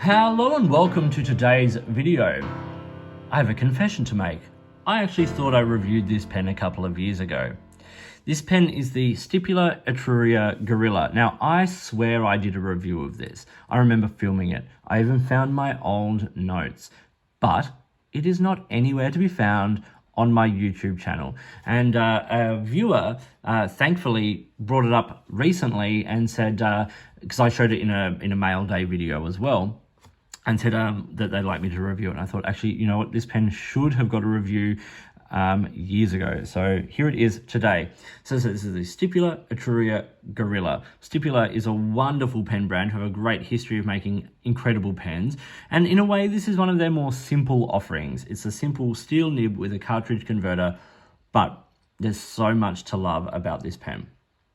Hello and welcome to today's video. I have a confession to make. I actually thought I reviewed this pen a couple of years ago. This pen is the Stipula Etruria Gorilla. Now, I swear I did a review of this. I remember filming it. I even found my old notes, but it is not anywhere to be found on my YouTube channel. And a viewer thankfully brought it up recently and said, because I showed it in a mail day video as well, and said that they'd like me to review it. And I thought, actually, you know what, this pen should have got a review years ago. So here it is today. So this is the Stipula Etruria Gorilla. Stipula is a wonderful pen brand who have a great history of making incredible pens. And in a way, this is one of their more simple offerings. It's a simple steel nib with a cartridge converter, but there's so much to love about this pen.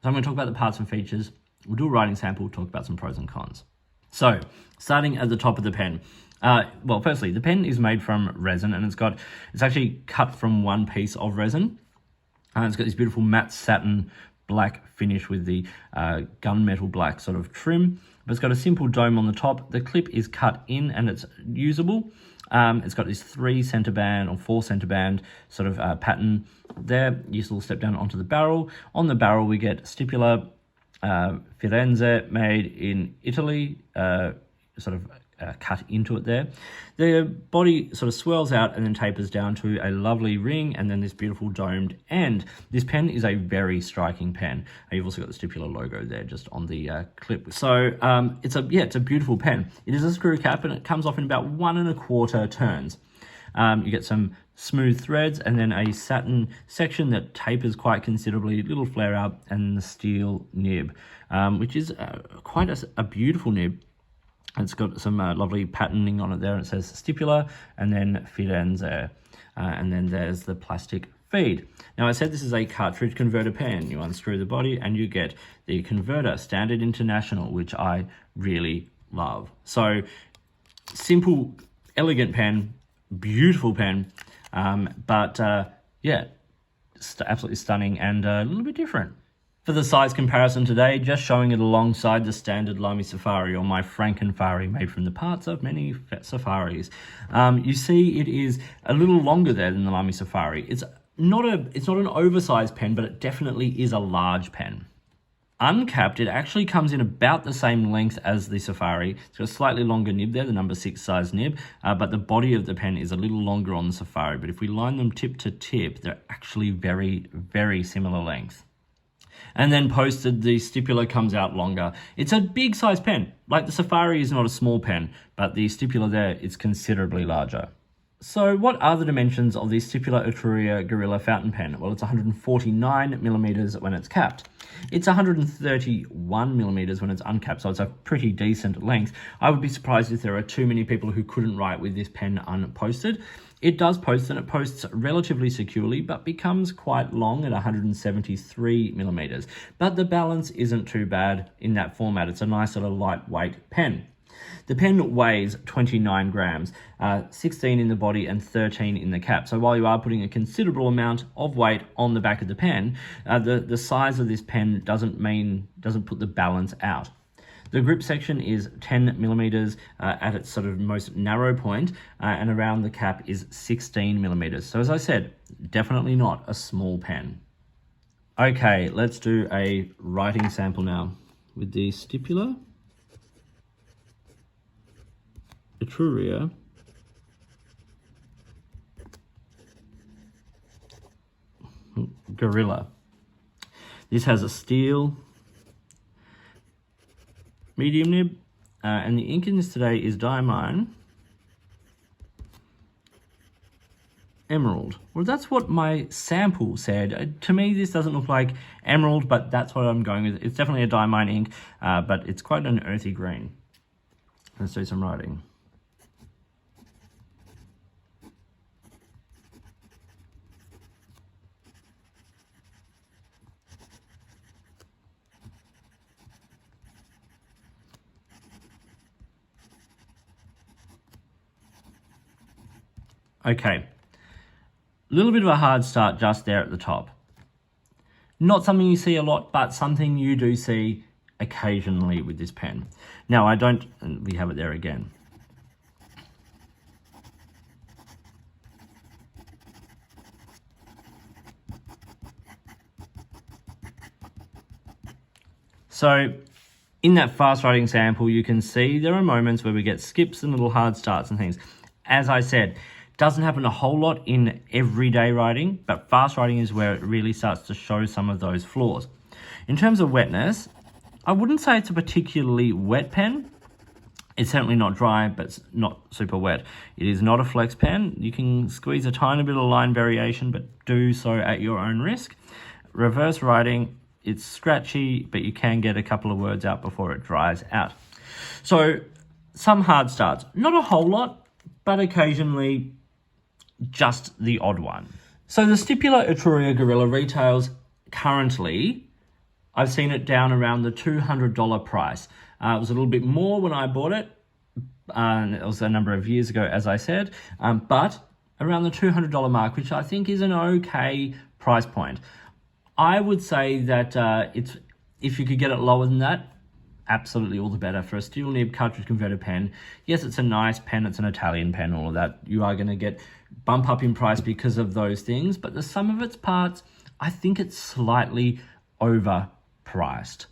So I'm going to talk about the parts and features. We'll do a writing sample, talk about some pros and cons. So, starting at the top of the pen. Well, firstly, the pen is made from resin, and it's actually cut from one piece of resin. It's got this beautiful matte satin black finish with the gunmetal black sort of trim. But it's got a simple dome on the top. The clip is cut in and it's usable. It's got this 4 center band sort of pattern there. You still step down onto the barrel. On the barrel, we get Stipula Firenze, made in Italy, cut into it there. The body sort of swirls out and then tapers down to a lovely ring and then this beautiful domed end. This pen is a very striking pen. You've also got the Stipula logo there just on the clip. So it's a beautiful pen. It is a screw cap and it comes off in about 1 1/4 turns. You get some smooth threads and then a satin section that tapers quite considerably, little flare up, and the steel nib, which is quite a beautiful nib. It's got some lovely patterning on it there. It says Stipula and then Firenze, and then there's the plastic feed. Now, I said this is a cartridge converter pen. You unscrew the body and you get the converter, Standard International, which I really love. So, simple, elegant pen, beautiful pen, but absolutely stunning and a little bit different. For the size comparison today, just showing it alongside the standard Lamy Safari, or my Frankenfari, made from the parts of many Safaris. You see it is a little longer there than the Lamy Safari. It's not an oversized pen, but it definitely is a large pen. Uncapped, it actually comes in about the same length as the Safari. It's got a slightly longer nib there, the number 6 size nib, but the body of the pen is a little longer on the Safari. But if we line them tip to tip, they're actually very, very similar length. And then posted, the Stipula comes out longer. It's a big size pen. Like the Safari is not a small pen, but the Stipula there is considerably larger. So what are the dimensions of the Stipula Etruria Gorilla fountain pen? Well, it's 149 millimeters when it's capped. It's 131 millimeters when it's uncapped, so it's a pretty decent length. I would be surprised if there are too many people who couldn't write with this pen unposted. It does post, and it posts relatively securely, but becomes quite long at 173 millimeters. But the balance isn't too bad in that format. It's a nice sort of lightweight pen. The pen weighs 29 grams, 16 in the body and 13 in the cap. So while you are putting a considerable amount of weight on the back of the pen, the size of this pen doesn't put the balance out. The grip section is 10 millimeters at its sort of most narrow point, and around the cap is 16 millimeters. So as I said, definitely not a small pen. Okay, let's do a writing sample now with the Stipula Etruria Gorilla. This has a steel medium nib, and the ink in this today is Diamine Emerald. Well, that's what my sample said. To me, this doesn't look like emerald, but that's what I'm going with. It's definitely a Diamine ink, but it's quite an earthy green. Let's do some writing. Okay, a little bit of a hard start just there at the top. Not something you see a lot, but something you do see occasionally with this pen. Now, and we have it there again. So in that fast writing sample, you can see there are moments where we get skips and little hard starts and things. As I said, doesn't happen a whole lot in everyday writing, but fast writing is where it really starts to show some of those flaws. In terms of wetness, I wouldn't say it's a particularly wet pen. It's certainly not dry, but it's not super wet. It is not a flex pen. You can squeeze a tiny bit of line variation, but do so at your own risk. Reverse writing, it's scratchy, but you can get a couple of words out before it dries out. So some hard starts, not a whole lot, but occasionally just the odd one. So the Stipula Etruria Gorilla retails currently, I've seen it down around the $200 price. It was a little bit more when I bought it. It was a number of years ago, as I said, but around the $200 mark, which I think is an okay price point. I would say that if you could get it lower than that, absolutely all the better. For a steel nib cartridge converter pen, yes, it's a nice pen, it's an Italian pen, all of that. You are going to get bump up in price because of those things, but the sum of its parts, I think it's slightly overpriced.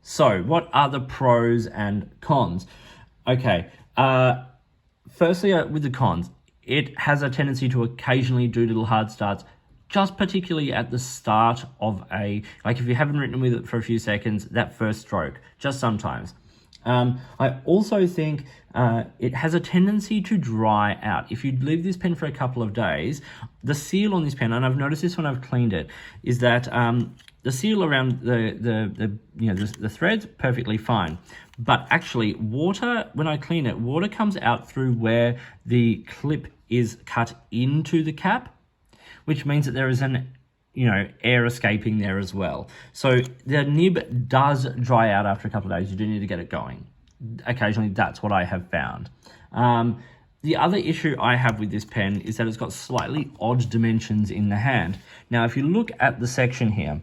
So what are the pros and cons? Okay, firstly, with the cons, it has a tendency to occasionally do little hard starts, just particularly at the start of like if you haven't written with it for a few seconds, that first stroke, just sometimes. I also think it has a tendency to dry out. If you leave this pen for a couple of days, the seal on this pen, and I've noticed this when I've cleaned it, is that the seal around the threads, perfectly fine. But actually water, when I clean it, water comes out through where the clip is cut into the cap, which means that there is an air escaping there as well. So the nib does dry out after a couple of days. You do need to get it going. Occasionally, that's what I have found. The other issue I have with this pen is that it's got slightly odd dimensions in the hand. Now, if you look at the section here,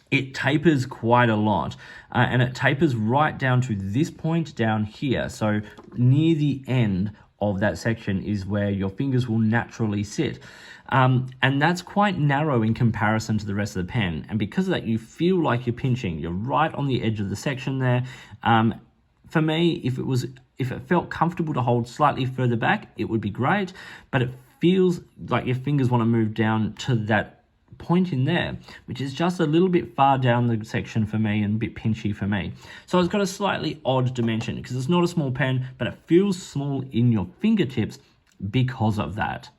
it tapers quite a lot, and it tapers right down to this point down here. So near the end of that section is where your fingers will naturally sit. And that's quite narrow in comparison to the rest of the pen. And because of that, you feel like you're pinching. You're right on the edge of the section there. For me, if it felt comfortable to hold slightly further back, it would be great. But it feels like your fingers want to move down to that point in there, which is just a little bit far down the section for me and a bit pinchy for me. So it's got a slightly odd dimension because it's not a small pen, but it feels small in your fingertips because of that.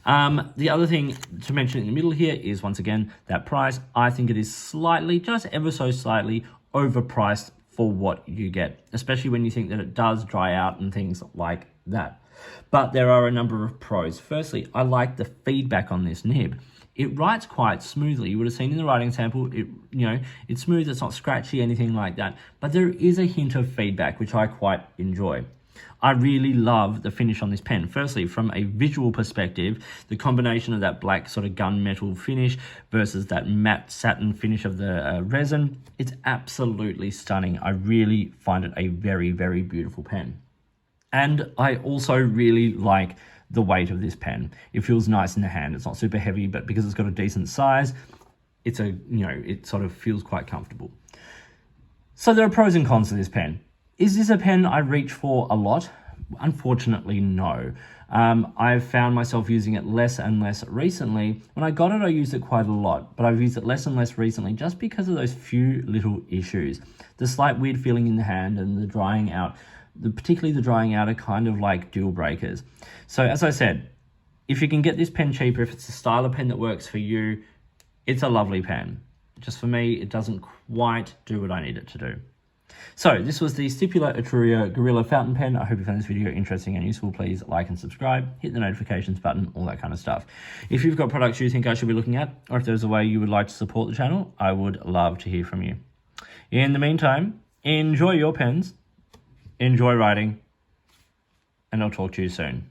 The other thing to mention in the middle here is, once again, that price. I think it is slightly, just ever so slightly, overpriced for what you get, especially when you think that it does dry out and things like that. But there are a number of pros. Firstly, I like the feedback on this nib. It writes quite smoothly. You would have seen in the writing sample, it's smooth, it's not scratchy, anything like that. But there is a hint of feedback, which I quite enjoy. I really love the finish on this pen. Firstly, from a visual perspective, the combination of that black sort of gunmetal finish versus that matte satin finish of the resin, it's absolutely stunning. I really find it a very, very beautiful pen. And I also really like the weight of this pen. It feels nice in the hand. It's not super heavy, but because it's got a decent size, it sort of feels quite comfortable. So there are pros and cons to this pen. Is this a pen I reach for a lot? Unfortunately, no. I've found myself using it less and less recently. When I got it, I used it quite a lot, but I've used it less and less recently just because of those few little issues. The slight weird feeling in the hand and the drying out, particularly the drying out, are kind of like deal breakers. So as I said, if you can get this pen cheaper, if it's a style of pen that works for you, it's a lovely pen. Just for me, it doesn't quite do what I need it to do. So this was the Stipula Etruria Gorilla Fountain Pen. I hope you found this video interesting and useful. Please like and subscribe, hit the notifications button, all that kind of stuff. If you've got products you think I should be looking at, or if there's a way you would like to support the channel, I would love to hear from you. In the meantime, enjoy your pens, enjoy writing, and I'll talk to you soon.